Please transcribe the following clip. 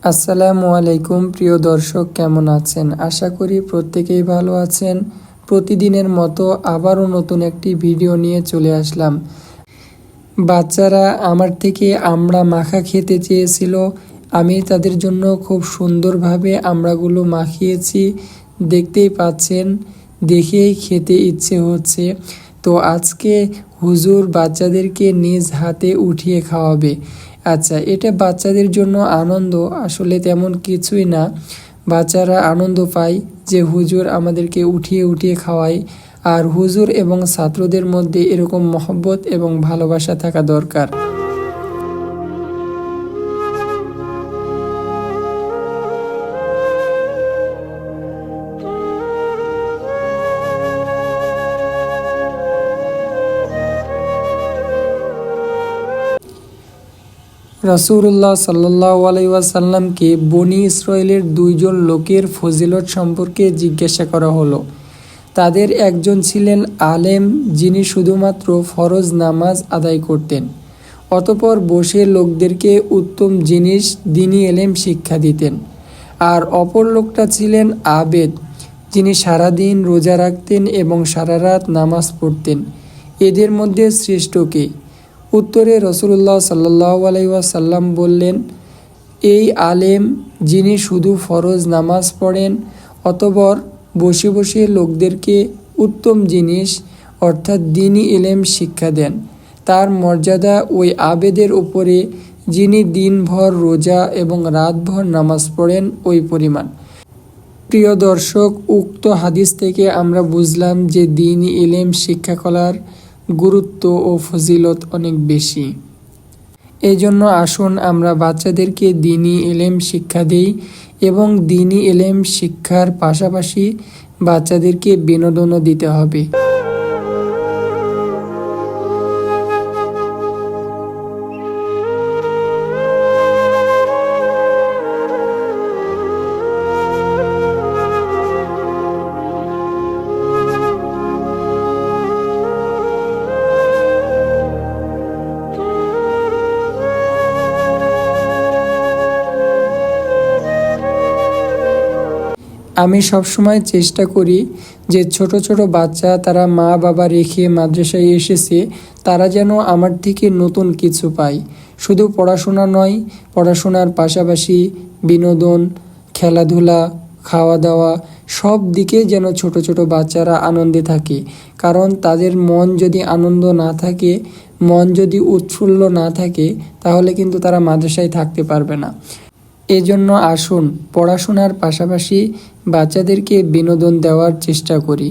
আসসালামু আলাইকুম প্রিয় দর্শক, কেমন আছেন? আশা করি প্রত্যেকেই ভালো আছেন। প্রতিদিনের মতো আবারও নতুন একটি ভিডিও নিয়ে চলে আসলাম। বাচ্চারা আমার থেকে আমড়া মাখা খেতে চেয়েছিল। আমি তাদের জন্য খুব সুন্দরভাবে আমড়াগুলো মাখিয়েছি, দেখতেই পাচ্ছেন, দেখেই খেতে ইচ্ছে হচ্ছে। তো আজকে হুজুর বাচ্চাদেরকে নিজ হাতে উঠিয়ে খাওয়াবে। আচ্ছা, এটা বাচ্চাদের জন্য আনন্দ, আসলে তেমন কিছুই না। বাচ্চারা আনন্দ পায় যে হুজুর আমাদেরকে উঠিয়ে উঠিয়ে খাওয়ায়। আর হুজুর এবং ছাত্রদের মধ্যে এরকম মহব্বত এবং ভালোবাসা থাকা দরকার। রাসূলুল্লাহ সাল্লাল্লাহু আলাইহি ওয়াসাল্লামকে বনি ইসরাইলের দুইজন লোকের ফজিলত সম্পর্কে জিজ্ঞাসা করা হলো। তাদের একজন ছিলেন আলেম, যিনি শুধুমাত্র ফরজ নামাজ আদায় করতেন, অতঃপর বসে লোকদেরকে উত্তম জিনিস দ্বীনি এলেম শিক্ষা দিতেন। আর অপর লোকটা ছিলেন আবেদ, যিনি সারাদিন রোজা রাখতেন এবং সারা রাত নামাজ পড়তেন। এদের মধ্যে শ্রেষ্ঠ কে? উত্তরে রাসূলুল্লাহ সাল্লাল্লাহু আলাইহি ওয়াসাল্লাম বললেন, এই আলেম যিনি শুধু ফরজ নামাজ পড়েন, অতঃপর বসে বসে লোকদেরকে উত্তম জিনিস অর্থাৎ দ্বীনি ইলম শিক্ষা দেন। তার মর্যাদা ওই আবেদের উপরে যিনি দিনভর রোজা এবং রাতভর নামাজ পড়েন ওই পরিমাণ। প্রিয় দর্শক, উক্ত হাদিস থেকে আমরা বুঝলাম যে দ্বীনি ইলম শিক্ষা করার গুরুত্ব ও ফজিলত অনেক বেশি। এই জন্য আসুন আমরা বাচ্চাদেরকে দ্বীনি ইলম শিক্ষা দেই এবং দ্বীনি ইলম শিক্ষার পাশাপাশি বাচ্চাদেরকে বিনোদনও দিতে হবে। আমি সবসময় চেষ্টা করি যে ছোট ছোট বাচ্চা, তারা মা বাবা রেখে মাদ্রাসায় এসেছে, তারা যেন আমার থেকে নতুন কিছু পায়। শুধু পড়াশোনা নয়, পড়াশোনার পাশাপাশি বিনোদন, খেলাধুলা, খাওয়া দাওয়া সব দিকে যেন ছোট ছোট বাচ্চারা আনন্দে থাকে। কারণ তাদের মন যদি আনন্দ না থাকে, মন যদি উৎফুল্ল না থাকে, তাহলে কিন্তু তারা মাদ্রাসায় থাকতে পারবে না। এজন্য আসুন পড়াশোনার পাশাপাশি বাচ্চাদেরকে বিনোদন দেওয়ার চেষ্টা করি।